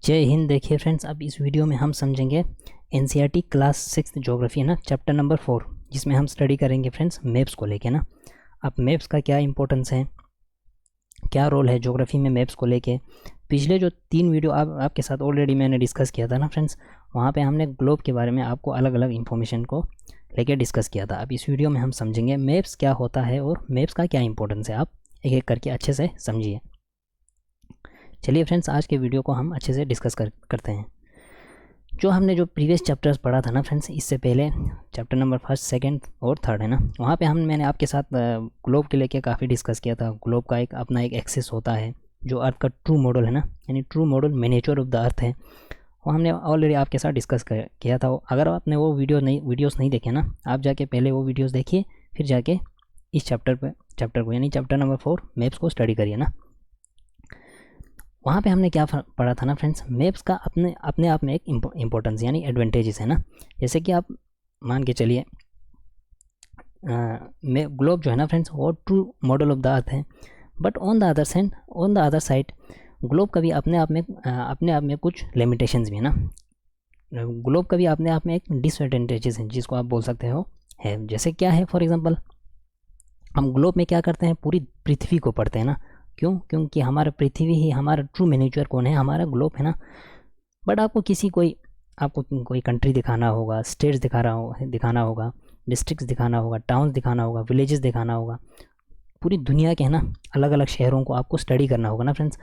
जय हिंद। देखिए फ्रेंड्स, अब इस वीडियो में हम समझेंगे एनसीईआरटी क्लास 6 ज्योग्राफी है ना, चैप्टर नंबर 4, जिसमें हम स्टडी करेंगे फ्रेंड्स मैप्स को लेके ना। अब मैप्स का क्या इंपॉर्टेंस है, क्या रोल है ज्योग्राफी में मैप्स को लेके। पिछले जो 3 वीडियो आपके साथ ऑलरेडी मैंने डिस्कस किया था ना फ्रेंड्स, वहाँ पे हमने ग्लोब के बारे में आपको अलग अलग इन्फॉर्मेशन को लेके डिस्कस किया था। अब इस वीडियो में हम समझेंगे मैप्स क्या होता है और मैप्स का क्या इंपॉर्टेंस है। आप एक एक करके अच्छे से समझिए। चलिए फ्रेंड्स, आज के वीडियो को हम अच्छे से डिस्कस करते हैं। जो हमने जो प्रीवियस चैप्टर्स पढ़ा था ना फ्रेंड्स, इससे पहले चैप्टर नंबर 1, 2 और 3 है ना, वहाँ पे मैंने आपके साथ ग्लोब के लेके काफ़ी डिस्कस किया था। ग्लोब का एक अपना एक एक्सिस होता है जो अर्थ का ट्रू मॉडल है ना, यानी true model miniature of the earth है। वो हमने ऑलरेडी आपके साथ डिस्कस किया था। अगर आपने वो वीडियोस नहीं देखे ना, आप जाके पहले वो वीडियोस देखिए, फिर जाके इस चैप्टर को यानी चैप्टर नंबर 4 मैप्स को स्टडी करिए ना। वहाँ पे हमने क्या पढ़ा था ना फ्रेंड्स, मैप्स का अपने आप में एक इम्पोर्टेंस यानी एडवांटेजेस है ना। जैसे कि आप मान के चलिए ग्लोब जो है ना फ्रेंड्स, वो true model of the earth है। But on the other side globe का भी अपने आप में कुछ लिमिटेशंस भी है ना। ग्लोब का भी अपने आप में एक डिसएडवांटेजेस हैं, जिसको आप बोल सकते हो है। जैसे क्या है, फॉर एग्जांपल हम ग्लोब में क्या करते हैं, पूरी पृथ्वी को पढ़ते हैं ना। क्यों? क्योंकि हमारा पृथ्वी ही हमारा ट्रू मिनिएचर कौन है, हमारा ग्लोब है ना। बट आपको कोई कंट्री दिखाना होगा, स्टेट्स दिखाना होगा, डिस्ट्रिक्ट्स दिखाना होगा, टाउन्स दिखाना होगा, विलेजेस दिखाना होगा, पूरी दुनिया के है ना अलग अलग शहरों को आपको स्टडी करना होगा ना फ्रेंड्स।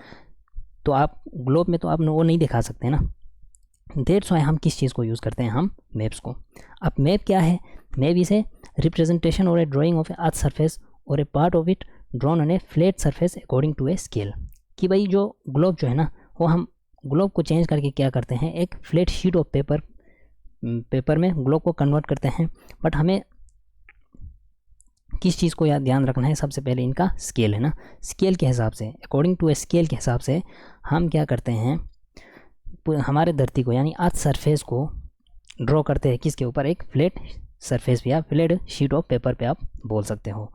तो आप ग्लोब में तो आप वो नहीं दिखा सकते ना। दैट्स व्हाई हम किस चीज़ को यूज़ करते हैं, हम मैप्स को। अब मैप क्या है? मैप इज ए रिप्रेजेंटेशन और a drawing of a earth surface और a part of it drawn on a flat surface according to a scale. कि भाई जो ग्लोब जो है ना, वो हम ग्लोब को चेंज करके क्या करते हैं, एक फ्लैट शीट ऑफ पेपर में ग्लोब को कन्वर्ट करते हैं। बट हमें किस चीज़ को ध्यान रखना है, सबसे पहले इनका स्केल है ना। स्केल के हिसाब से, अकॉर्डिंग टू ए स्केल के हिसाब से हम क्या करते हैं, हमारे धरती को यानी अर्थ सरफेस को ड्रॉ करते हैं किसके ऊपर, एक फ्लैट सरफेस पे या फ्लैट शीट ऑफ पेपर पे आप बोल सकते हो।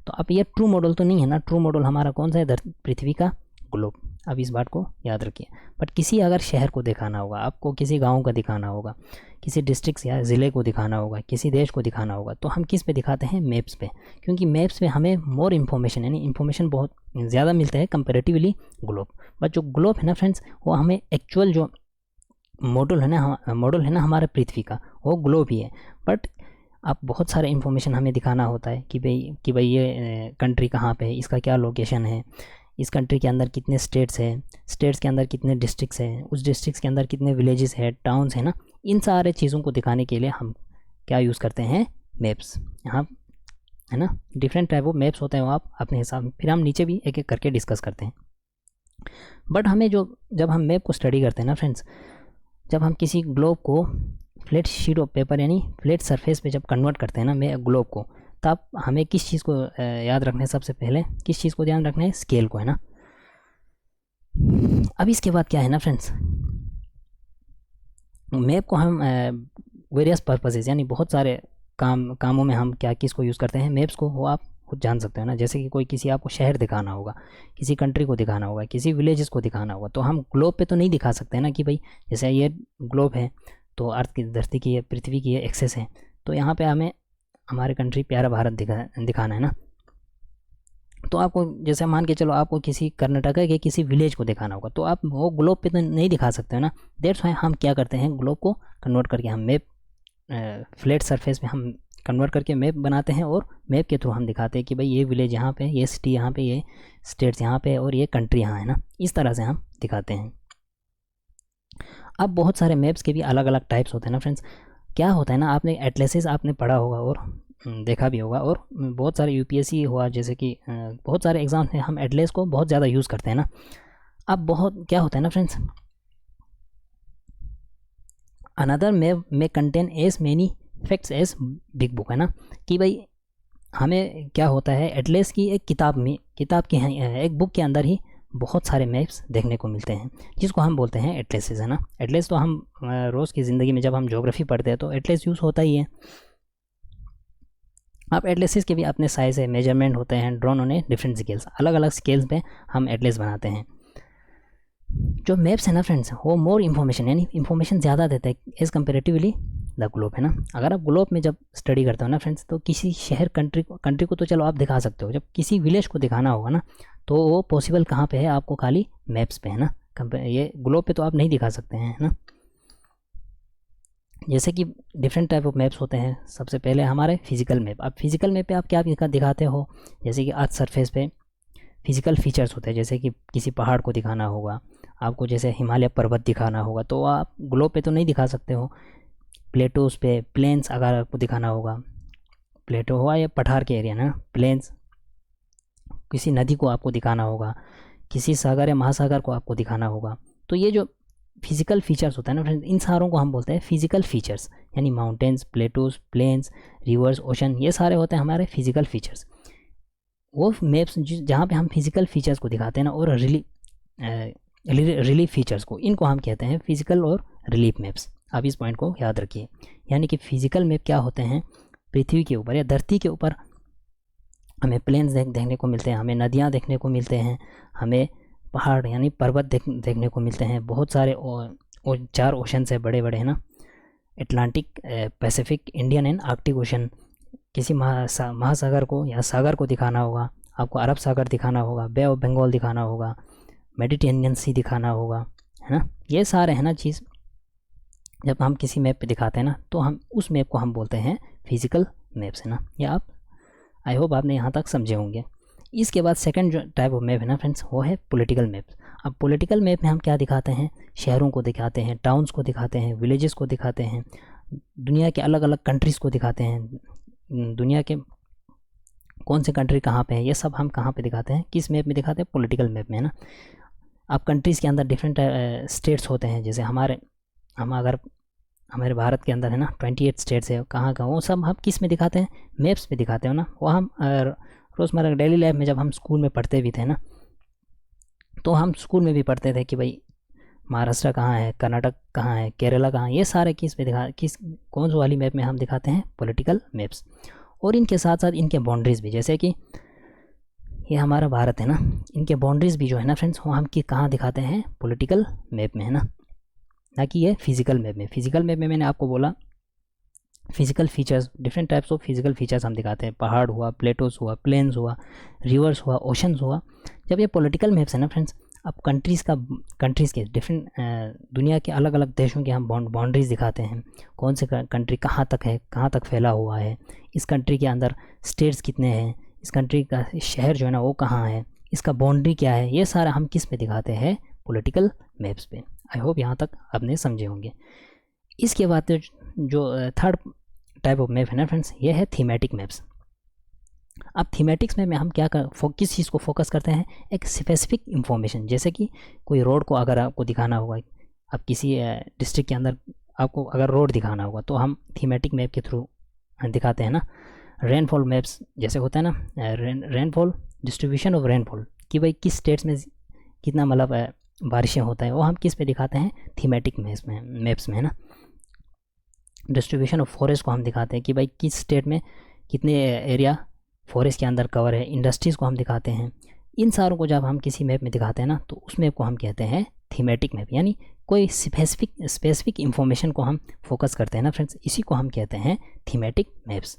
तो अब ये ट्रू मॉडल तो नहीं है ना। ट्रू मॉडल हमारा कौन सा है, पृथ्वी का ग्लोब। अब इस बात को याद रखिए। बट किसी अगर शहर को दिखाना होगा, आपको किसी गांव का दिखाना होगा, किसी डिस्ट्रिक्ट या ज़िले को दिखाना होगा, किसी देश को दिखाना होगा, तो हम किस पे दिखाते हैं, मैप्स पे। क्योंकि मैप्स पे हमें मोर इन्फॉर्मेशन यानी इन्फॉर्मेशन बहुत ज़्यादा मिलता है कंपेरेटिवली ग्लोब। बट जो ग्लोब है ना फ्रेंड्स, वो हमें एक्चुअल जो मॉडल है ना हमारे पृथ्वी का, वो ग्लोब ही है। बट अब बहुत सारे इन्फॉर्मेशन हमें दिखाना होता है कि भाई ये कंट्री कहाँ पे है, इसका क्या लोकेशन है, इस कंट्री के अंदर कितने स्टेट्स हैं, स्टेट्स के अंदर कितने डिस्ट्रिक्ट्स हैं, उस डिस्ट्रिक्ट्स के अंदर कितने विलेजेस हैं, टाउन्स हैं ना। इन सारे चीज़ों को दिखाने के लिए हम क्या यूज़ करते हैं, मैप्स। यहाँ है ना डिफरेंट टाइप ऑफ मैप्स होते हैं, वो आप अपने हिसाब, फिर हम नीचे भी एक एक करके डिस्कस करते हैं। बट हमें जब हम मैप को स्टडी करते हैं ना फ्रेंड्स, जब हम किसी ग्लोब को फ्लैट शीट ऑफ पेपर यानी फ्लैट सरफेस पे जब कन्वर्ट करते हैं ना मैं ग्लोब को, तब हमें किस चीज़ को याद रखना है, सबसे पहले किस चीज़ को ध्यान रखना है, स्केल को, है ना। अब इसके बाद क्या है ना फ्रेंड्स, मैप को हम वेरियस पर्पसेस यानी बहुत सारे कामों में हम किसको यूज़ करते हैं, मैप्स को, वो आप खुद जान सकते हो ना। जैसे कि किसी आपको शहर दिखाना होगा, किसी कंट्री को दिखाना होगा, किसी विलेजेस को दिखाना होगा, तो हम ग्लोब पे तो नहीं दिखा सकते हैं ना कि भाई जैसे ये ग्लोब है तो अर्थ की, धरती की, ये पृथ्वी की ये एक्सेस है, तो यहाँ पे हमें हमारे कंट्री प्यारा भारत दिखाना है ना। तो आपको जैसे मान के चलो आपको किसी कर्नाटका के किसी विलेज को दिखाना होगा, तो आप वो ग्लोब पे तो नहीं दिखा सकते हो ना। दैट्स व्हाई हम क्या करते हैं, ग्लोब को कन्वर्ट करके हम मैप, फ्लैट सरफेस में हम कन्वर्ट करके मैप बनाते हैं, और मैप के थ्रू हम दिखाते हैं कि भाई ये विलेज यहाँ पे, ये सिटी यहाँ पे, ये स्टेट्स यहाँ पे, और ये कंट्री यहाँ है ना। इस तरह से हम दिखाते हैं। अब बहुत सारे मैप्स के भी अलग अलग टाइप्स होते हैं ना फ्रेंड्स। क्या होता है ना, आपने एटलसेस आपने पढ़ा होगा और देखा भी होगा, और बहुत सारे यूपीएससी हुआ, जैसे कि बहुत सारे एग्जाम्स में हम एटलस को बहुत ज़्यादा यूज़ करते हैं ना। अब बहुत क्या होता है ना फ्रेंड्स, अनदर मैप में contain as many facts as big book, है ना। कि भाई हमें क्या होता है, एटलस की एक किताब की एक बुक के अंदर ही बहुत सारे मैप्स देखने को मिलते हैं, जिसको हम बोलते हैं एटलसेस, है ना। एटलस तो हम रोज़ की ज़िंदगी में जब हम ज्योग्राफी पढ़ते हैं तो एटलस यूज़ होता ही है। अब एटलसेस के भी अपने साइज़ है, मेजरमेंट होते हैं, ड्रॉन होने डिफरेंट स्केल्स, अलग अलग स्केल्स पे हम एटलस बनाते हैं। जो मैप्स है ना फ्रेंड्स, वो मोर इन्फॉर्मेशन यानी इन्फॉर्मेशन ज़्यादा देता है एज़ कम्पेरेटिवली द ग्लोब, है ना। अगर आप ग्लोब में जब स्टडी करते हो ना फ्रेंड्स, तो किसी शहर कंट्री को तो चलो आप दिखा सकते हो, जब किसी विलेज को दिखाना होगा ना, तो वो पॉसिबल कहाँ पे है, आपको खाली मैप्स पे, है ना। ये ग्लोब पे तो आप नहीं दिखा सकते हैं, है ना। जैसे कि डिफरेंट टाइप ऑफ मैप्स होते हैं। सबसे पहले हमारे फिजिकल मैप। अब फिजिकल मैप पे आप क्या दिखाते हो, जैसे कि अर्थ सरफेस पे फिजिकल फीचर्स होते हैं, जैसे कि किसी पहाड़ को दिखाना होगा आपको, जैसे हिमालय पर्वत दिखाना होगा, तो आप ग्लोब पे तो नहीं दिखा सकते हो। प्लेटोज पे प्लेन्स अगर आपको दिखाना होगा, प्लेटो हुआ या पठार के एरिया ना, प्लेन्स, किसी नदी को आपको दिखाना होगा, किसी सागर या महासागर को आपको दिखाना होगा, तो ये जो फिजिकल फीचर्स होता है ना फ्रेंड्स, इन सारों को हम बोलते हैं फिजिकल फीचर्स, यानी mountains, plateaus, plains, rivers, ocean, ये सारे होते हैं हमारे फिजिकल फीचर्स। वो मैप्स जहाँ पे हम फिजिकल फीचर्स को दिखाते हैं ना, और रिलीफ फीचर्स को, इनको हम कहते हैं फिजिकल और रिलीफ मैप्स। आप इस पॉइंट को याद रखिए। यानी कि फिजिकल मैप क्या होते हैं, पृथ्वी के ऊपर या धरती के ऊपर हमें प्लेन्स देखने को मिलते हैं, हमें नदियाँ देखने को मिलते हैं, हमें पहाड़ यानी पर्वत देखने को मिलते हैं, बहुत सारे और 4 ओशन है बड़े बड़े, है ना, Atlantic, Pacific, Indian and Arctic ocean. किसी महासागर को या सागर को दिखाना होगा आपको, अरब सागर दिखाना होगा, बे ऑफ बंगाल दिखाना होगा, मेडिटेरेनियन सी दिखाना होगा, है ना। ये सारे है ना चीज़ जब हम किसी मैप पे दिखाते हैं ना, तो हम उस मैप को हम बोलते हैं फिजिकल मैप्स, है ना। ये आप आई होप आपने यहाँ तक समझे होंगे। इसके बाद सेकंड जो टाइप ऑफ मैप है ना फ्रेंड्स, वो है पॉलिटिकल मैप्स। अब पॉलिटिकल मैप में हम क्या दिखाते हैं, शहरों को दिखाते हैं, टाउन्स को दिखाते हैं, विलेजेस को दिखाते हैं, दुनिया के अलग अलग कंट्रीज़ को दिखाते हैं, दुनिया के कौन से कंट्री कहाँ पे है, ये सब हम कहाँ पे दिखाते हैं, किस मैप में दिखाते हैं, पॉलिटिकल मैप में, है ना। अब कंट्रीज़ के अंदर डिफरेंट स्टेट्स होते हैं, जैसे अगर हमारे भारत के अंदर है ना 28 स्टेट्स है, कहाँ कहाँ, वो सब हम किस में दिखाते हैं, मैप्स में दिखाते हैं ना। वो हम रोज़मर्रा डेली लाइफ में जब हम स्कूल में पढ़ते भी थे ना, तो हम स्कूल में भी पढ़ते थे कि भाई महाराष्ट्र कहाँ है, कर्नाटक कहाँ है, केरला कहाँ है, ये सारे कौन सी वाली मैप में हम दिखाते हैं, पॉलिटिकल मैप्स। और इनके साथ साथ इनके बाउंड्रीज़ भी, जैसे कि ये हमारा भारत है ना, इनके बाउंड्रीज़ भी जो है ना फ्रेंड्स, वो हम कहाँ दिखाते हैं, पॉलिटिकल मैप में, है ना कि ये फिजिकल मैप में। फिजिकल मैप में मैंने आपको बोला physical features, different types of physical features हम दिखाते हैं, पहाड़ हुआ, प्लेटोस हुआ, प्लेन्स हुआ, रिवर्स हुआ, ओशंस हुआ। जब ये पॉलिटिकल मैप्स है ना फ्रेंड्स, अब कंट्रीज़ के डिफरेंट दुनिया के अलग अलग देशों के हम बाउंड्रीज़ दिखाते हैं, कौन से कंट्री कहाँ तक है, कहाँ तक फैला हुआ है, इस कंट्री के अंदर स्टेट्स कितने हैं, इस कंट्री का शहर जो है ना वो कहाँ है, इसका बाउंड्री क्या है, ये सारा हम किस पे दिखाते हैं, पॉलिटिकल मैप्स पे। आई होप यहाँ तक आपने समझे होंगे। इसके बाद जो थर्ड टाइप ऑफ मैप है ना फ्रेंड्स, ये है थीमेटिक मैप्स। अब थीमेटिक्स में हम किस चीज़ को फोकस करते हैं, एक स्पेसिफिक इंफॉर्मेशन, जैसे कि कोई रोड को अगर आपको दिखाना होगा, अब किसी डिस्ट्रिक्ट के अंदर आपको अगर रोड दिखाना होगा, तो हम थीमेटिक मैप के थ्रू दिखाते हैं ना। रेनफॉल मैप्स जैसे होता है ना, रेनफॉल, डिस्ट्रीब्यूशन ऑफ रेनफॉल, कि भाई किस स्टेट्स में कितना मतलब बारिशें होता है, वो हम किस पे दिखाते हैं, थीमेटिक मैप्स में, है ना। डिस्ट्रीब्यूशन ऑफ फॉरेस्ट को हम दिखाते हैं कि भाई किस स्टेट में कितने एरिया फॉरेस्ट के अंदर कवर है, इंडस्ट्रीज़ को हम दिखाते हैं। इन सारों को जब हम किसी मैप में दिखाते हैं ना, तो उस मैप को हम कहते हैं थीमेटिक मैप, यानी कोई स्पेसिफिक इंफॉर्मेशन को हम फोकस करते हैं ना फ्रेंड्स, इसी को हम कहते हैं थीमेटिक मैप्स।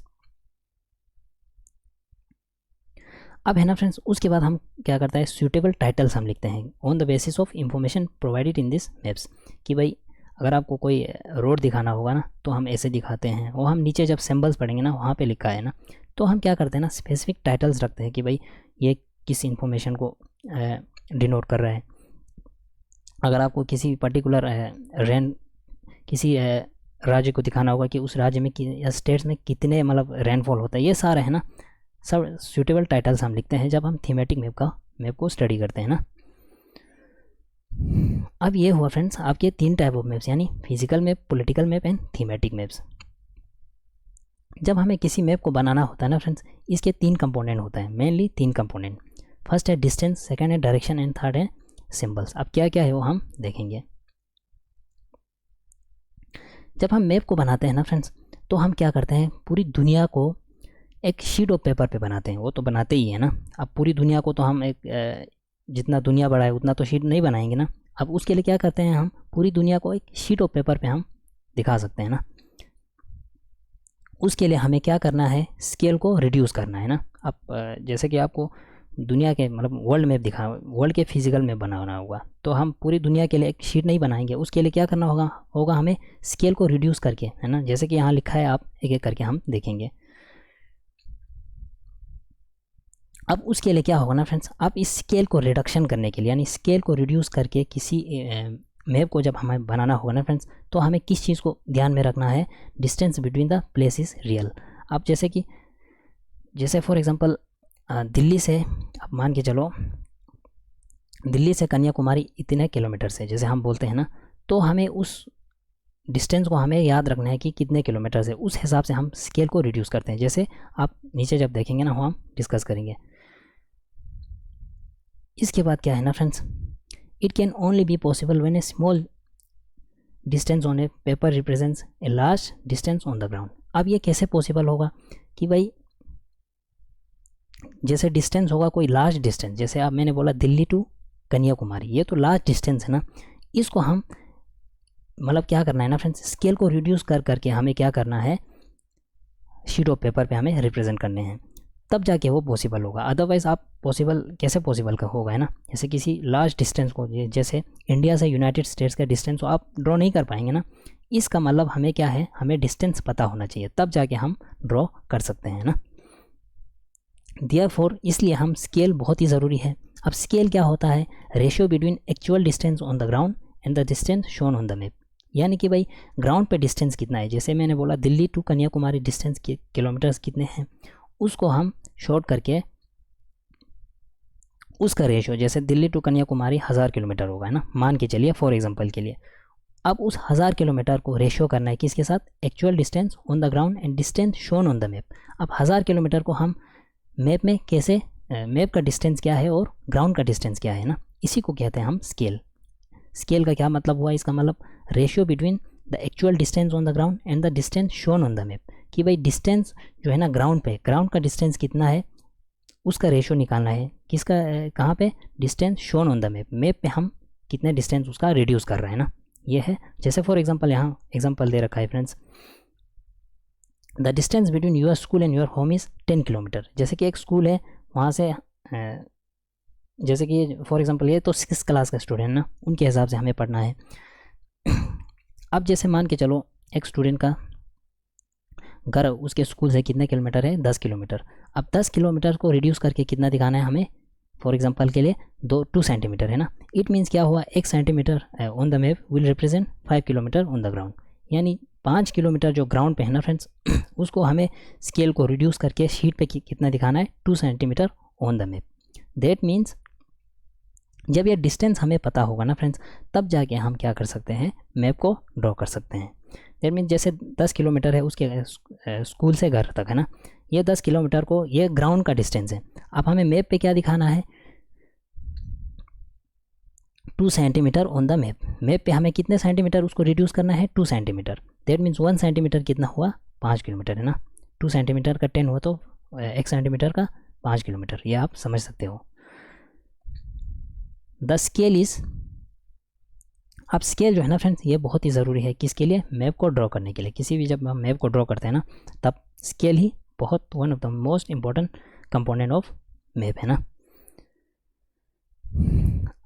अब है ना फ्रेंड्स, उसके बाद हम क्या करते हैं, सूटेबल टाइटल्स हम लिखते हैं on the basis of information provided in this maps, कि भाई अगर आपको कोई रोड दिखाना होगा ना, तो हम ऐसे दिखाते हैं, और हम नीचे जब सिंबल्स पढ़ेंगे ना, वहाँ पे लिखा है ना, तो हम क्या करते हैं ना, स्पेसिफिक टाइटल्स रखते हैं कि भाई ये किस इंफॉर्मेशन को डिनोट कर रहा है। अगर आपको किसी पर्टिकुलर किसी राज्य को दिखाना होगा कि उस राज्य में या स्टेट्स में कितने मतलब रेनफॉल होता है, ये सारे है ना सब सूटेबल टाइटल्स हम लिखते हैं जब हम थीमेटिक मैप को स्टडी करते हैं ना। अब ये हुआ फ्रेंड्स आपके 3 टाइप ऑफ मैप्स, यानी physical map, political map and thematic maps. जब हमें किसी मैप को बनाना होता है ना फ्रेंड्स, इसके 3 कंपोनेंट होता है, मेनली 3 कंपोनेंट। फर्स्ट है डिस्टेंस, सेकंड है डायरेक्शन एंड थर्ड है सिंबल्स। अब क्या क्या है वो हम देखेंगे। जब हम मैप को बनाते हैं ना फ्रेंड्स, तो हम क्या करते हैं, पूरी दुनिया को एक शीट ऑफ पेपर पे बनाते हैं, वो तो बनाते ही है ना। अब पूरी दुनिया को तो हम एक जितना दुनिया बड़ा है उतना तो शीट नहीं बनाएंगे ना, अब उसके लिए क्या करते हैं, हम पूरी दुनिया को एक शीट ऑफ पेपर पे हम दिखा सकते हैं ना। उसके लिए हमें क्या करना है, स्केल को रिड्यूस करना है ना। अब जैसे कि आपको दुनिया के मतलब वर्ल्ड मैप दिखा, वर्ल्ड के फिजिकल मैप बनाना होगा, तो हम पूरी दुनिया के लिए एक शीट नहीं बनाएंगे। उसके लिए क्या करना होगा हमें स्केल को रिड्यूस करके, है ना। जैसे कि यहाँ लिखा है, आप एक एक करके हम देखेंगे। अब उसके लिए क्या होगा ना फ्रेंड्स, आप इस स्केल को रिडक्शन करने के लिए, यानी स्केल को रिड्यूस करके किसी मैप को जब हमें बनाना होगा ना फ्रेंड्स, तो हमें किस चीज़ को ध्यान में रखना है, distance between the place is real. अब जैसे फॉर एग्जांपल दिल्ली से, आप मान के चलो दिल्ली से कन्याकुमारी इतने किलोमीटर से, जैसे हम बोलते हैं ना, तो हमें उस डिस्टेंस को हमें याद रखना है कि कितने किलोमीटर से, उस हिसाब से हम स्केल को रिड्यूस करते हैं। जैसे आप नीचे जब देखेंगे ना, वो हम डिस्कस करेंगे। इसके बाद क्या है ना friends, it can only be possible when A small distance on a paper represents a large distance on the ground. अब ये कैसे पॉसिबल होगा कि भाई जैसे डिस्टेंस होगा कोई लार्ज डिस्टेंस, जैसे अब मैंने बोला दिल्ली टू कन्याकुमारी, ये तो लार्ज डिस्टेंस है ना। इसको हम मतलब क्या करना है ना फ्रेंड्स, स्केल को रिड्यूस करके हमें क्या करना है, शीट ऑफ पेपर पे हमें रिप्रेजेंट करने हैं, तब जाके वो पॉसिबल होगा। अदरवाइज़ आप कैसे पॉसिबल का होगा, है ना। जैसे किसी लार्ज डिस्टेंस को, जैसे इंडिया से यूनाइटेड स्टेट्स का डिस्टेंस को आप ड्रॉ नहीं कर पाएंगे ना। इसका मतलब हमें क्या है, हमें डिस्टेंस पता होना चाहिए, तब जाके हम ड्रॉ कर सकते हैं ना। देयरफॉर इसलिए हम स्केल बहुत ही ज़रूरी है। अब स्केल क्या होता है, ratio between actual distance on the ground and the distance shown on the map. यानी कि भाई ग्राउंड पे डिस्टेंस कितना है, जैसे मैंने बोला Delhi to Kanyakumari distance kilometres कितने हैं, उसको हम शॉर्ट करके उसका रेशियो, जैसे दिल्ली टू कन्याकुमारी 1000 किलोमीटर होगा, है ना, मान के चलिए फॉर एग्जांपल के लिए। अब उस 1000 किलोमीटर को रेशियो करना है किसके साथ, actual distance on the ground and distance shown on the map. अब 1000 किलोमीटर को हम मैप में कैसे, मैप का डिस्टेंस क्या है और ग्राउंड का डिस्टेंस क्या है ना, इसी को कहते हैं हम स्केल। स्केल का क्या मतलब हुआ, इसका मतलब ratio between the actual distance on the ground and the distance shown on the map, कि भाई डिस्टेंस जो है ना ग्राउंड पे, ग्राउंड का डिस्टेंस कितना है उसका रेशियो निकालना है, किसका, कहाँ पे, distance shown on the map, map पे हम कितने डिस्टेंस उसका रिड्यूस कर रहे हैं ना, ये है। जैसे फॉर एग्जांपल यहाँ एग्जांपल दे रखा है friends, the distance between your school and your home is 10 kilometre. जैसे कि एक स्कूल है, वहाँ से जैसे कि फॉर एग्जांपल ये तो 6 क्लास का स्टूडेंट ना, उनके हिसाब से हमें पढ़ना है। अब जैसे मान के चलो एक स्टूडेंट का घर उसके स्कूल से कितने किलोमीटर है, 10 किलोमीटर। अब 10 किलोमीटर को रिड्यूस करके कितना दिखाना है हमें, फॉर एग्जांपल के लिए 2 सेंटीमीटर, है ना। इट मीन्स क्या हुआ, 1 centimetre on the map will represent 5 kilometre on the ground. यानी 5 किलोमीटर जो ग्राउंड पे है ना फ्रेंड्स, उसको हमें स्केल को रिड्यूस करके शीट पे कितना दिखाना है, 2 centimetre on the map. That means जब ये डिस्टेंस हमें पता होगा ना फ्रेंड्स, तब जाके हम क्या कर सकते हैं, मैप को ड्रॉ कर सकते हैं। दैट मीन्स जैसे 10 किलोमीटर है उसके स्कूल से घर तक, है ना, ये 10 किलोमीटर को, ये ग्राउंड का डिस्टेंस है। अब हमें मैप पे क्या दिखाना है, 2 centimetre on the map. Map पे हमें कितने सेंटीमीटर उसको रिड्यूस करना है, 2 सेंटीमीटर। दैट मीन्स 1 सेंटीमीटर कितना हुआ, 5 किलोमीटर, है ना। 2 सेंटीमीटर का 10 हुआ तो 1 सेंटीमीटर का 5 किलोमीटर, ये आप समझ सकते हो। द स्केल इज़, अब स्केल जो है ना फ्रेंड्स, ये बहुत ही ज़रूरी है किसके लिए, मैप को ड्रॉ करने के लिए। किसी भी जब हम मैप को ड्रॉ करते हैं ना, तब स्केल ही बहुत one of the most important component of map, है ना।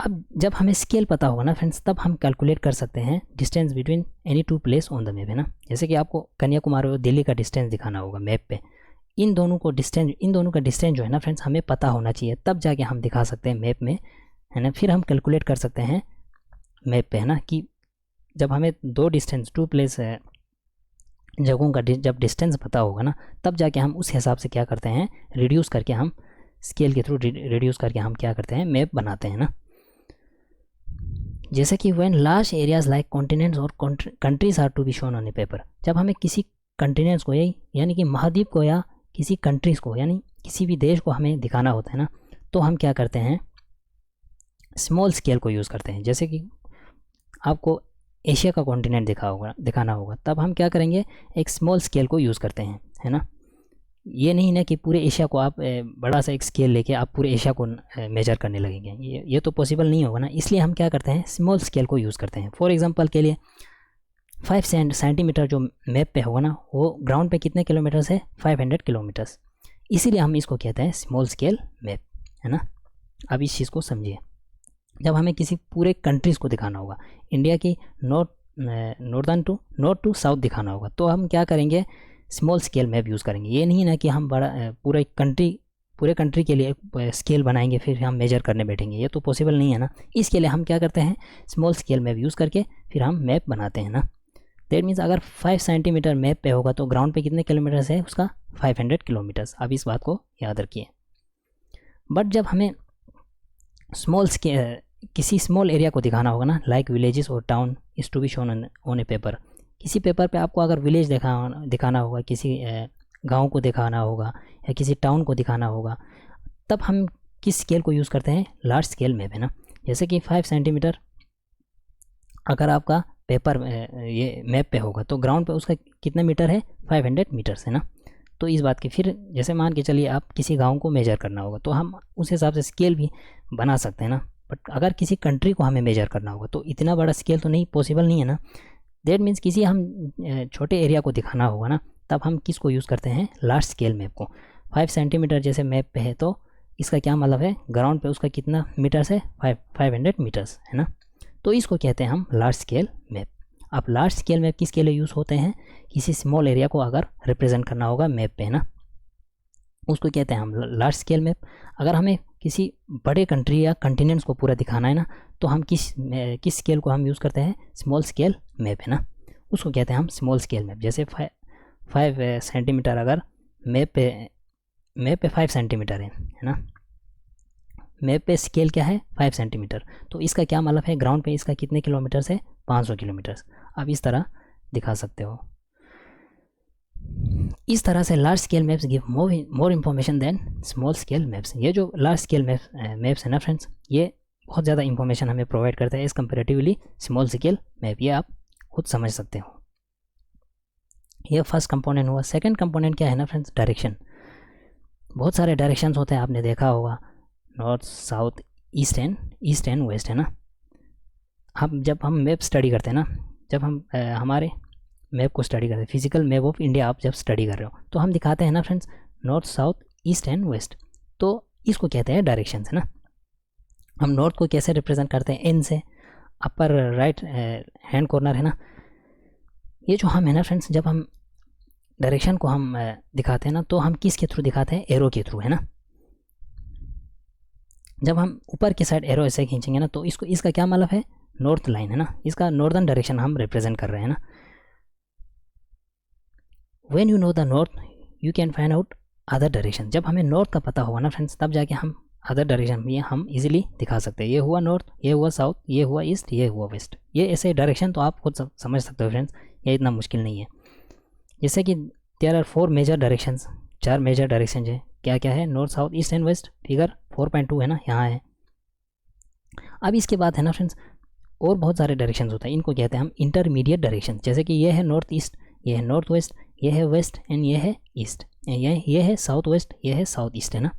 अब जब हमें स्केल पता होगा ना फ्रेंड्स, तब हम कैलकुलेट कर सकते हैं distance between any 2 place on the map, है ना। जैसे कि आपको कन्याकुमारी और दिल्ली का डिस्टेंस दिखाना होगा मैप पे, इन दोनों का डिस्टेंस जो है ना फ्रेंड्स हमें पता होना चाहिए, तब जाके हम दिखा सकते हैं मैप में, है ना। फिर हम कैलकुलेट कर सकते हैं मैप पे, है ना, कि जब हमें 2 प्लेस जगहों का जब डिस्टेंस पता होगा ना, तब जाके हम उस हिसाब से क्या करते हैं, रिड्यूस करके, हम स्केल के थ्रू रिड्यूस करके हम क्या करते हैं, मैप बनाते हैं ना। जैसे कि when large areas like continents और countries are to be shown on a paper, जब हमें किसी कंटिनेंट्स को, यानी कि महाद्वीप को, या किसी कंट्रीज़ को, यानी किसी भी देश को हमें दिखाना होता है ना, तो हम क्या करते हैं, स्मॉल स्केल को यूज़ करते हैं। जैसे कि आपको एशिया का कॉन्टिनेंट दिखाना होगा, तब हम क्या करेंगे, एक स्मॉल स्केल को यूज़ करते हैं, है ना। ये नहीं ना कि पूरे एशिया को आप बड़ा सा एक स्केल लेके आप पूरे एशिया को मेजर करने लगेंगे, ये तो पॉसिबल नहीं होगा ना। इसलिए हम क्या करते हैं, स्मॉल स्केल को यूज़ करते हैं। फॉर एग्जांपल के लिए 5 सेंटीमीटर जो मैप पे होगा ना, वो ग्राउंड पे कितने किलोमीटर्स है, 500 किलोमीटर्स। इसीलिए हम इसको कहते हैं स्मॉल स्केल मैप, है ना। अब इस चीज़ को समझिए, जब हमें किसी पूरे कंट्रीज़ को दिखाना होगा, इंडिया की नॉर्थ टू साउथ दिखाना होगा, तो हम क्या करेंगे, स्मॉल स्केल मैप यूज़ करेंगे। ये नहीं ना कि हम पूरे कंट्री के लिए एक स्केल बनाएंगे फिर हम मेजर करने बैठेंगे, ये तो पॉसिबल नहीं है ना। इसके लिए हम क्या करते हैं, स्मॉल स्केल मैप यूज़ करके फिर हम मैप बनाते हैं ना। दैट मीन्स अगर 5 सेंटीमीटर मैप पे होगा तो ग्राउंड पे कितने किलोमीटर्स है उसका, 500 किलोमीटर्स। अब इस बात को याद रखिए। बट जब हमें किसी स्मॉल एरिया को दिखाना होगा ना, लाइक विलेजेस और town is to be shown on a paper, किसी पेपर पे आपको अगर विलेज दिखाना होगा, किसी गांव को दिखाना होगा या किसी टाउन को दिखाना होगा, तब हम किस स्केल को यूज़ करते हैं, लार्ज स्केल मैप, है ना। जैसे कि 5 सेंटीमीटर अगर आपका पेपर ये मैप पे होगा तो ग्राउंड पे उसका कितना मीटर है, 500 मीटर्स, है ना। तो इस बात की फिर जैसे मान के चलिए आप किसी गांव को मेजर करना होगा तो हम उस हिसाब से स्केल भी बना सकते हैं ना। बट अगर किसी कंट्री को हमें मेजर करना होगा तो इतना बड़ा स्केल तो नहीं, पॉसिबल नहीं है ना। दैट मीन्स किसी हम छोटे एरिया को दिखाना होगा ना, तब हम किस को यूज़ करते हैं, लार्ज स्केल मैप को। 5 सेंटीमीटर जैसे मैप पे है तो इसका क्या मतलब है, ग्राउंड पे उसका कितना मीटर्स है, 500 मीटर्स, है ना। तो इसको कहते हैं हम लार्ज स्केल मैप। अब लार्ज स्केल मैप किसके लिए यूज़ होते हैं, किसी स्मॉल एरिया को अगर रिप्रेजेंट करना होगा मैप पे, है ना, उसको कहते हैं हम लार्ज स्केल मैप। अगर हमें किसी बड़े कंट्री या कंटिनेंट्स को पूरा दिखाना है ना, तो हम किस स्केल को हम यूज़ करते हैं, स्मॉल स्केल मैप, है ना, उसको कहते हैं हम स्मॉल स्केल मैप। जैसे 5 सेंटीमीटर अगर मैप पे 5 सेंटीमीटर है ना, मैप पे स्केल क्या है, 5 सेंटीमीटर, तो इसका क्या मतलब है, ग्राउंड पे इसका कितने किलोमीटर है, 500 किलोमीटर। आप इस तरह दिखा सकते हो। इस तरह से large scale maps give more information than small scale maps. ये जो लार्ज स्केल मैप्स है ना फ्रेंड्स, ये बहुत ज़्यादा इंफॉर्मेशन हमें प्रोवाइड करता है इस कंपेरेटिवली स्मॉल स्केल मैप। ये आप खुद समझ सकते हो। ये फर्स्ट कंपोनेंट हुआ। सेकंड कंपोनेंट क्या है ना फ्रेंड्स, डायरेक्शन। बहुत सारे डायरेक्शंस होते हैं, आपने देखा होगा, north south east and west, है ना। जब हम मैप स्टडी करते हैं ना, जब हम हमारे मैप को स्टडी करते हैं, फिजिकल मैप ऑफ इंडिया आप जब स्टडी कर रहे हो तो हम दिखाते हैं ना friends, north south east and west, तो इसको कहते हैं डायरेक्शन, है ना। हम नॉर्थ को कैसे रिप्रेजेंट करते हैं, एन से, अपर राइट हैंड कॉर्नर, है ना। ये जो हम है ना फ्रेंड्स, जब हम डायरेक्शन को हम दिखाते हैं ना, तो हम किस के थ्रू दिखाते हैं, एरो के थ्रू, है ना। जब हम ऊपर की साइड एरो ऐसे खींचेंगे ना, तो इसका क्या मतलब है, नॉर्थ लाइन, है ना, इसका नॉर्दर्न डायरेक्शन हम रिप्रेजेंट कर रहे हैं ना। When you know the north you can find out other direction. जब हमें नॉर्थ का पता होगा ना फ्रेंड्स, तब जाके हम अदर डायरेक्शन भी हम इजीली दिखा सकते हैं। ये हुआ नॉर्थ, ये हुआ साउथ, ये हुआ ईस्ट, ये हुआ वेस्ट। ये ऐसे डायरेक्शन तो आप खुद समझ सकते हो फ्रेंड्स, ये इतना मुश्किल नहीं है। जैसे कि there are 4 major directions, 4 major direction है। क्या क्या है, north south east and west, figure 4.2 है ना, यहाँ है। अब इसके बाद है ना फ्रेंड्स, और बहुत सारे डायरेक्शंस होते हैं, इनको कहते हैं हम इंटरमीडिएट डायरेक्शन। जैसे कि ये है नॉर्थ ईस्ट, ये है नॉर्थ वेस्ट, ये है वेस्ट एंड ये है ईस्ट, ये है साउथ वेस्ट, ये है साउथ ईस्ट, है ना।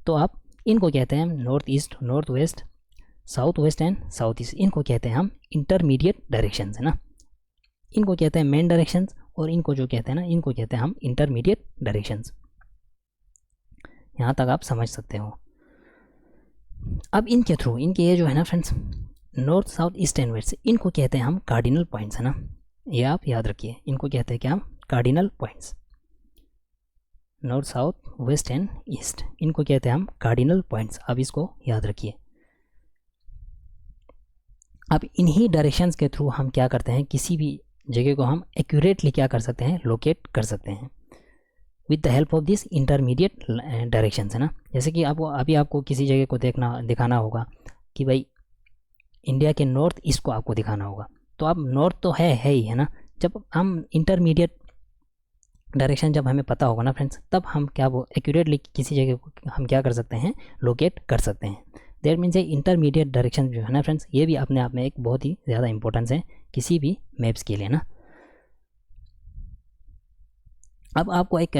तो आप इनको कहते हैं north east, north west, south west and south east, इनको कहते हैं हम इंटरमीडिएट डायरेक्शंस, है ना। इनको कहते हैं मेन डायरेक्शंस, और इनको जो कहते हैं ना, इनको कहते हैं हम इंटरमीडिएट डायरेक्शंस। यहाँ तक आप समझ सकते हो। अब इनके थ्रू, इनके ये जो है ना friends, north south east and west, इनको कहते हैं हम कार्डिनल पॉइंट्स, है ना। ये आप याद रखिए, इनको कहते हैं क्या हम, cardinal points. North south west and east, इनको कहते हैं हम कार्डिनल पॉइंट्स। अब इसको याद रखिए। अब इन्हीं डायरेक्शंस के थ्रू हम क्या करते हैं, किसी भी जगह को हम एक्यूरेटली क्या कर सकते हैं, लोकेट कर सकते हैं with the help of this intermediate directions, है ना। जैसे कि आपको किसी जगह को दिखाना होगा कि भाई इंडिया के नॉर्थ ईस्ट को आपको दिखाना होगा, तो आप नॉर्थ तो है ही, है ना। जब हम इंटरमीडिएट डायरेक्शन जब हमें पता होगा ना फ्रेंड्स, तब हम क्या वो एक्यूरेटली किसी जगह को हम क्या कर सकते हैं, लोकेट कर सकते हैं। दैट मीन्स ये इंटरमीडिएट डायरेक्शन जो है ना फ्रेंड्स, ये भी अपने आप में एक बहुत ही ज़्यादा इंपॉर्टेंस है किसी भी मैप्स के लिए ना। अब आपको एक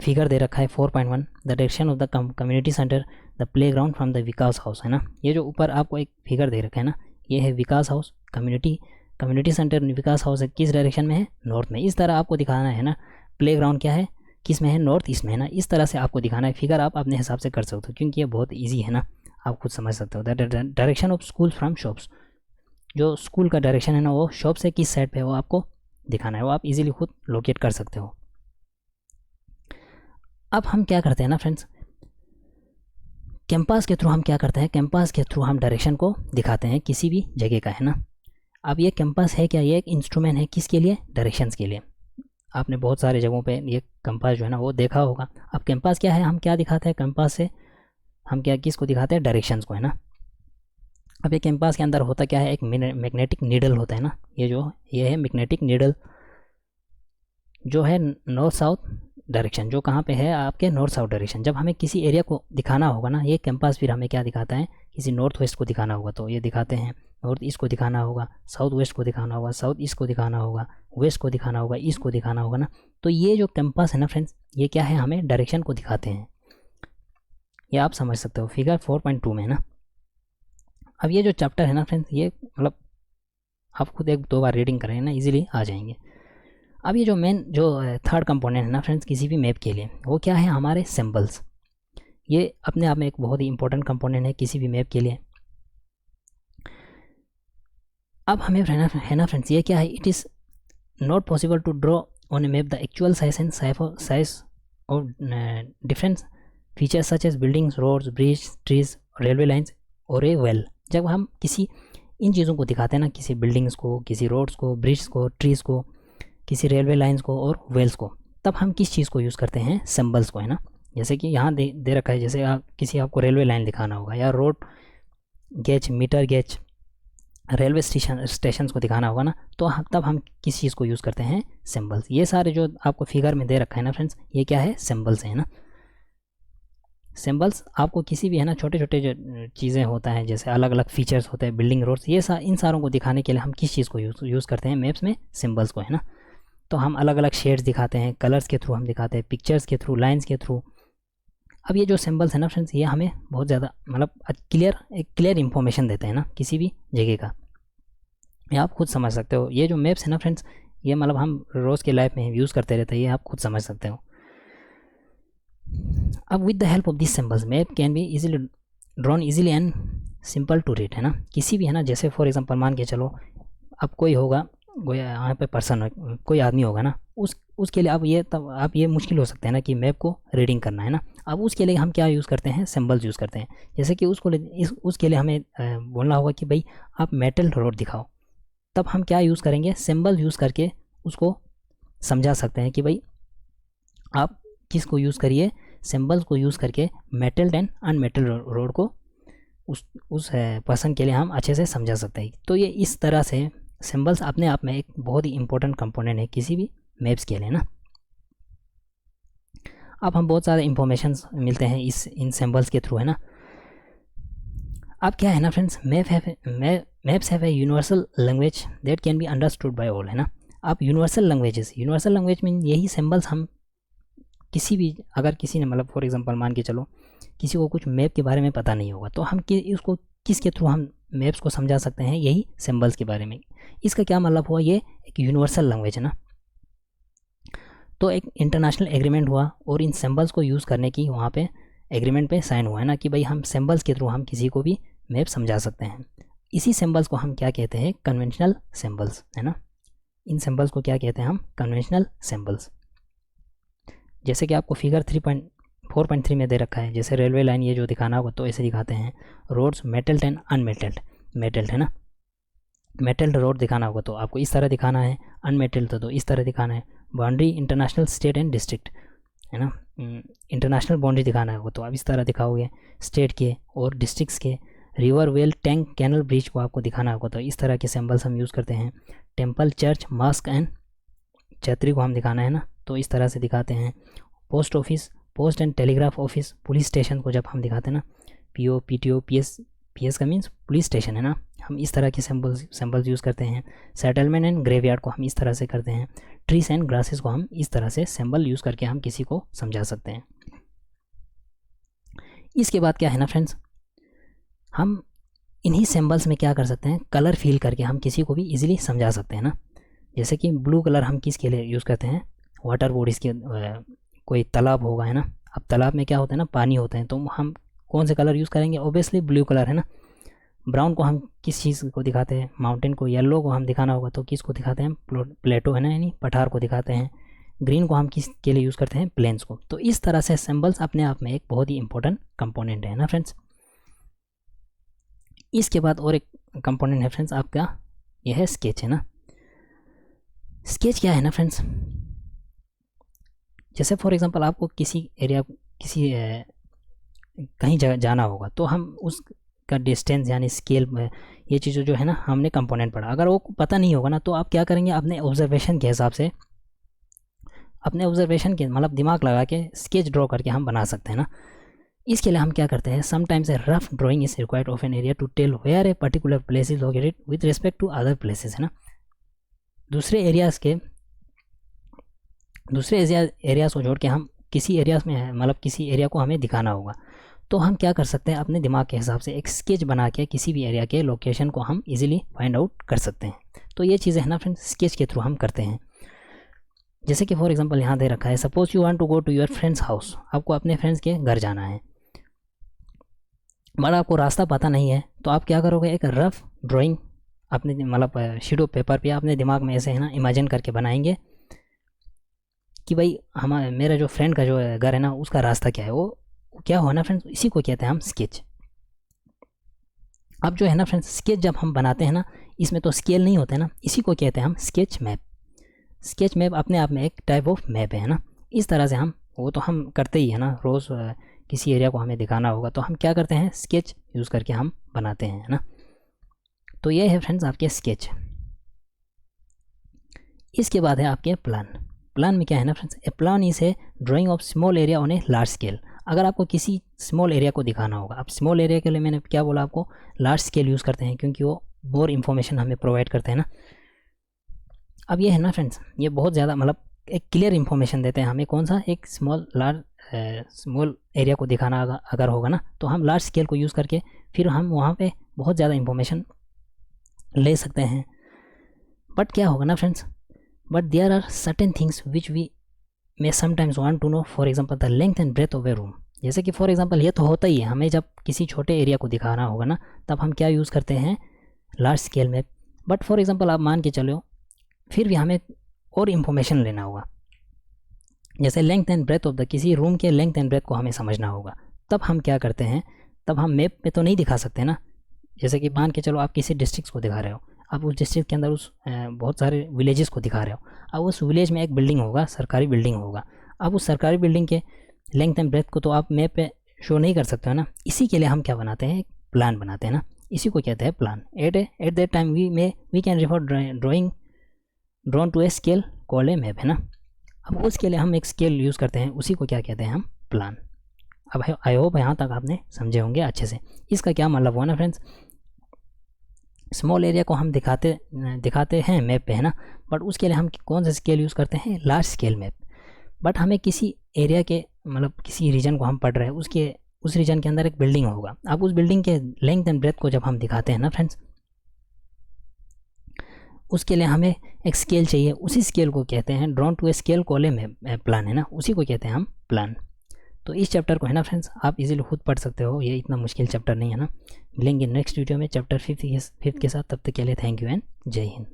फिगर दे रखा है 4.1, the direction of the community centre the play ground from the Vikas house, है ना। ये जो ऊपर आपको एक फिगर दे रखा है ना, ये है विकास हाउस, कम्युनिटी सेंटर विकास हाउस है, किस डायरेक्शन में है, नॉर्थ में। इस तरह आपको दिखाना है ना, प्ले ग्राउंड क्या है, किस में है, नॉर्थ ईस्ट में है ना। इस तरह से आपको दिखाना है। फिगर आप अपने हिसाब से कर सकते हो क्योंकि ये बहुत ईजी है ना, आप खुद समझ सकते हो। The direction of school from shops, जो स्कूल का डायरेक्शन है ना वो शॉप से किस साइड पे है वो आपको दिखाना है, वो आप इजीली खुद लोकेट कर सकते हो। अब हम क्या करते हैं ना फ्रेंड्स, कैंपस के थ्रू हम क्या करते हैं, कैंपस के थ्रू हम डायरेक्शन को दिखाते हैं किसी भी जगह का, है ना। अब ये कैंपस है क्या, ये एक इंस्ट्रूमेंट है किसके लिए, डायरेक्शंस के लिए। आपने बहुत सारे जगहों पे ये कंपास जो है ना वो देखा होगा। अब कैंपस क्या है, हम क्या दिखाते हैं कैंपस से, हम क्या किसको दिखाते हैं, डायरेक्शंस को, है ना। अब ये कैंपस के अंदर होता क्या है, एक मैग्नेटिक नीडल होता है ना, ये है मैग्नेटिक नीडल जो है नॉर्थ साउथ डायरेक्शन, जो कहाँ पे है आपके नॉर्थ साउथ डायरेक्शन। जब हमें किसी एरिया को दिखाना होगा ना, ये कैंपस फिर हमें क्या दिखाता है, किसी नॉर्थ वेस्ट को दिखाना होगा तो ये दिखाते हैं, नॉर्थ ईस्ट को दिखाना होगा, साउथ वेस्ट को दिखाना होगा, साउथ ईस्ट को दिखाना होगा, वेस्ट को दिखाना होगा, ईस्ट को दिखाना होगा ना। तो ये जो कैंपस है ना फ्रेंड्स, ये क्या है, हमें डायरेक्शन को दिखाते हैं। ये आप समझ सकते हो फिगर 4.2 में ना। अब ये जो चैप्टर है ना फ्रेंड्स, ये मतलब आप खुद एक दो बार रीडिंग करें ना, इजीली आ जाएंगे। अब ये जो मेन जो थर्ड कंपोनेंट है ना फ्रेंड्स किसी भी मैप के लिए, वो क्या है, हमारे सिंबल्स। ये अपने आप में एक बहुत ही इंपॉर्टेंट कंपोनेंट है किसी भी मैप के लिए। अब हमें है ना फ्रेंड्स, ये क्या है, it is not possible to draw on a map the actual size and size of different features such as buildings, roads, bridge, trees, railway lines और ए वेल। जब हम किसी इन चीज़ों को दिखाते हैं ना, किसी बिल्डिंग्स को, किसी रोड्स को, ब्रिज को, ट्रीज़ को, किसी रेलवे लाइन्स को और वेल्स को, तब हम किस चीज़ को यूज़ करते हैं, सिंबल्स को, है ना। जैसे कि यहाँ दे रखा है, जैसे आपको रेलवे लाइन दिखाना होगा या road gauge, metre gauge, railway station को दिखाना होगा ना, तो तब हम किस चीज़ को यूज़ करते हैं, सिंबल्स। ये सारे जो आपको फिगर में दे रखा है ना फ्रेंड्स, ये क्या है, सिंबल्स है ना। सिंबल्स आपको किसी भी है ना छोटे छोटे जो चीज़ें होता है, जैसे अलग अलग फीचर्स होते हैं, बिल्डिंग, रोड्स, ये इन सारों को दिखाने के लिए हम किस चीज़ को यूज़ करते हैं मैप्स में, सिंबल्स को, है ना। तो हम अलग अलग शेड्स दिखाते हैं, कलर्स के थ्रू हम दिखाते हैं, पिक्चर्स के थ्रू, लाइंस के थ्रू। अब ये जो सिंबल्स है ना फ्रेंड्स, ये हमें बहुत ज़्यादा मतलब क्लियर इंफॉर्मेशन देते हैं ना किसी भी जगह का, ये आप खुद समझ सकते हो। ये जो मैप्स है ना फ्रेंड्स, ये मतलब हम रोज़ के लाइफ में यूज़ करते रहते हैं, ये आप खुद समझ सकते हो। अब with the help of this symbols map can be easily drawn easily and simple to read, है ना। किसी भी है ना, जैसे फॉर एग्जांपल मान के चलो, अब कोई होगा, कोई यहाँ पे पर्सन, कोई आदमी होगा ना, उसके लिए आप ये मुश्किल हो सकता है ना कि मैप को रीडिंग करना, है ना। अब उसके लिए हम क्या यूज़ करते हैं, सिंबल्स यूज़ करते हैं। जैसे कि उसके लिए हमें बोलना होगा कि भाई आप मेटल रोड दिखाओ, तब हम क्या यूज़ करेंगे, सिंबल यूज़ करके उसको समझा सकते हैं कि भाई आप किसको यूज़ करिए, सिंबल्स को यूज़ करके मेटल एंड अनमेटल रोड को उस पर्सन के लिए हम अच्छे से समझा सकते हैं। तो ये इस तरह से सिंबल्स अपने आप में एक बहुत ही इंपॉर्टेंट कंपोनेंट है किसी भी मैप्स के लिए ना। अब हम बहुत सारे इंफॉर्मेशंस मिलते हैं इन सिंबल्स के थ्रू, है ना। अब क्या है ना friends, maps have a universal language that can be understood by all, है ना। अब यूनिवर्सल लैंग्वेज मीन यही सिंबल्स हम किसी भी, अगर किसी ने मतलब फॉर एग्जांपल मान के चलो किसी को कुछ मैप के बारे में पता नहीं होगा, तो हम उसको किसके थ्रू हम मैप्स को समझा सकते हैं, यही सिंबल्स के बारे में। इसका क्या मतलब हुआ, ये एक यूनिवर्सल लैंग्वेज है ना। तो एक इंटरनेशनल एग्रीमेंट हुआ और इन सिंबल्स को यूज़ करने की वहाँ पे एग्रीमेंट पे साइन हुआ है ना, कि भाई हम सिंबल्स के थ्रू हम किसी को भी मैप समझा सकते हैं। इसी सिंबल्स को हम क्या कहते हैं, कन्वेंशनल सिंबल्स, है ना। इन सिंबल्स को क्या कहते हैं हम, कन्वेंशनल सिंबल्स। जैसे कि आपको फिगर 4.3 में दे रखा है, जैसे रेलवे लाइन ये जो दिखाना होगा तो ऐसे दिखाते हैं, रोड्स मेटल्ड एंड अनमेटल्ड, है ना। मेटल्ड रोड दिखाना होगा तो आपको इस तरह दिखाना है, अनमेटल्ड तो इस तरह दिखाना है। Boundary international, state and district, है ना। इंटरनेशनल बाउंड्री दिखाना होगा तो आप इस तरह दिखाओगे, स्टेट के और डिस्ट्रिक्ट्स के। River, well, tank, canal, bridge को आपको दिखाना होगा तो इस तरह के सिंबल्स हम यूज़ करते हैं। टेम्पल, चर्च, मॉस्क एंड छतरी को हम दिखाना है ना, तो इस तरह से दिखाते हैं। Post and telegraph office, police station को जब हम दिखाते हैं ना, PO, PTO, PS, PS का मीन्स पुलिस स्टेशन है ना, हम इस तरह के सिंबल्स यूज़ करते हैं। सेटलमेंट एंड ग्रेवयार्ड को हम इस तरह से करते हैं। ट्रीज एंड ग्रासेस को हम इस तरह से सिंबल यूज़ करके हम किसी को समझा सकते हैं। इसके बाद क्या है ना फ्रेंड्स, हम इन्हीं सिंबल्स में क्या कर सकते हैं, कलर फील करके हम किसी को भी इजीली समझा सकते हैं ना। जैसे कि ब्लू कलर हम किसके लिए यूज़ करते हैं, वाटर बॉडीज़ के, कोई तालाब होगा है ना, अब तालाब में क्या होता है ना, पानी होते हैं, तो हम कौन से कलर यूज़ करेंगे, ऑब्वियसली ब्लू कलर है ना। ब्राउन को हम किस चीज़ को दिखाते हैं, माउंटेन को। येलो को हम दिखाना होगा तो किसको दिखाते हैं, प्लेटो है ना, यानी पठार को दिखाते हैं। ग्रीन को हम किस के लिए यूज़ करते हैं, प्लेन्स को। तो इस तरह से सिंबल्स अपने आप में एक बहुत ही इंपॉर्टेंट कंपोनेंट है ना फ्रेंड्स। इसके बाद और एक कंपोनेंट है फ्रेंड्स आपका, यह है स्केच है ना। स्केच क्या है ना फ्रेंड्स, जैसे फॉर एग्जांपल आपको किसी एरिया, किसी कहीं जाना होगा, तो हम उसका डिस्टेंस यानी स्केल में ये चीज़ें जो है ना हमने कंपोनेंट पढ़ा, अगर वो पता नहीं होगा ना तो आप क्या करेंगे, अपने ऑब्जर्वेशन के हिसाब से, अपने ऑब्जर्वेशन के मतलब दिमाग लगा के स्केच ड्रॉ करके हम बना सकते हैं ना। इसके लिए हम क्या करते हैं, sometimes a rough drawing is required of an area to tell where a particular place is located with respect to other places है ना। दूसरे एरियाज़ को जोड़ के हम किसी एरियाज़ में मतलब किसी एरिया को हमें दिखाना होगा, तो हम क्या कर सकते हैं, अपने दिमाग के हिसाब से एक स्केच बना के किसी भी एरिया के लोकेशन को हम इजीली फाइंड आउट कर सकते हैं। तो ये चीज़ें है ना फ्रेंड्स स्केच के थ्रू हम करते हैं। जैसे कि फॉर एग्जांपल यहाँ दे रखा है, suppose you want to go to your friends house, आपको अपने फ्रेंड्स के घर जाना है, बट आपको रास्ता पता नहीं है, तो आप क्या करोगे, एक रफ ड्राइंग अपने मतलब शीट ऑफ पेपर पे अपने दिमाग में ऐसे है ना इमेजिन करके बनाएंगे कि भाई मेरा जो फ्रेंड का जो घर है ना उसका रास्ता क्या है, वो क्या हुआ ना फ्रेंड्स, इसी को कहते हैं हम स्केच। अब जो है ना फ्रेंड्स स्केच जब हम बनाते हैं ना, इसमें तो स्केल नहीं होते ना, इसी को कहते हैं हम स्केच मैप। स्केच मैप अपने आप में एक टाइप ऑफ मैप है ना। इस तरह से हम वो तो हम करते ही है ना, रोज़ किसी एरिया को हमें दिखाना होगा तो हम क्या करते हैं, स्केच यूज़ करके हम बनाते हैं ना। तो ये है फ्रेंड्स आपके स्केच। इसके बाद है आपके प्लान। प्लान में क्या है ना friends, A plan is a drawing of small area on a large scale. अगर आपको किसी स्मॉल एरिया को दिखाना होगा, अब स्मॉल एरिया के लिए मैंने क्या बोला आपको, लार्ज स्केल यूज़ करते हैं क्योंकि वो मोर इन्फॉर्मेशन हमें प्रोवाइड करते हैं ना। अब ये है ना फ्रेंड्स, ये बहुत ज़्यादा मतलब एक क्लियर इन्फॉर्मेशन देते हैं हमें, कौन सा, एक स्मॉल एरिया को दिखाना अगर होगा ना, तो हम लार्ज स्केल को यूज़ करके फिर हम वहाँ पे बहुत ज़्यादा इन्फॉर्मेशन ले सकते हैं। बट क्या होगा ना friends, but there are certain things which we may sometimes want to know, for example the length and breadth of a room. जैसे कि फॉर एग्जांपल ये तो होता ही है, हमें जब किसी छोटे एरिया को दिखाना होगा ना तब हम क्या यूज़ करते हैं, लार्ज स्केल में। बट फॉर एग्जांपल आप मान के चलो फिर भी हमें और इन्फॉर्मेशन लेना होगा, जैसे length and breadth of the, किसी रूम के लेंथ एंड ब्रेथ को हमें समझना होगा, तब हम क्या करते हैं, तब हम मैप पे तो नहीं दिखा सकते ना। जैसे कि मान के चलो आप किसी डिस्ट्रिक्ट को दिखा रहे हो, आप उस डिस्ट्रिक्ट के अंदर उस बहुत सारे विलेजेस को दिखा रहे हो, अब उस विलेज में एक बिल्डिंग होगा, सरकारी बिल्डिंग होगा, अब उस सरकारी बिल्डिंग के लेंथ एंड ब्रेथ को तो आप मैप पे शो नहीं कर सकते हो ना। इसी के लिए हम क्या बनाते हैं, एक प्लान बनाते हैं ना, इसी को कहते हैं plan. At that time we can refer drawing drawn to a scale called a map है ना। अब उसके लिए हम एक स्केल यूज़ करते हैं, उसी को क्या कहते हैं हम, प्लान। अब आई होप यहाँ तक आपने समझे होंगे अच्छे से। इसका क्या मतलब हुआ ना फ्रेंड्स, स्मॉल एरिया को हम दिखाते हैं मैप पे है ना, बट उसके लिए हम कौन सा स्केल यूज़ करते हैं, लार्ज स्केल मैप। बट हमें किसी एरिया के मतलब किसी रीजन को हम पढ़ रहे हैं, उस रीजन के अंदर एक बिल्डिंग होगा, अब उस बिल्डिंग के लेंथ एंड ब्रेथ को जब हम दिखाते हैं ना फ्रेंड्स, उसके लिए हमें एक स्केल चाहिए, उसी स्केल को कहते हैं drawn to a scale call a plan है ना, उसी को कहते हैं हम प्लान। तो इस चैप्टर को है ना फ्रेंड्स आप इजीली खुद पढ़ सकते हो, ये इतना मुश्किल चैप्टर नहीं है ना। मिलेंगे नेक्स्ट वीडियो में चैप्टर 5 के साथ, तब तक के लिए थैंक यू एंड जय हिंद।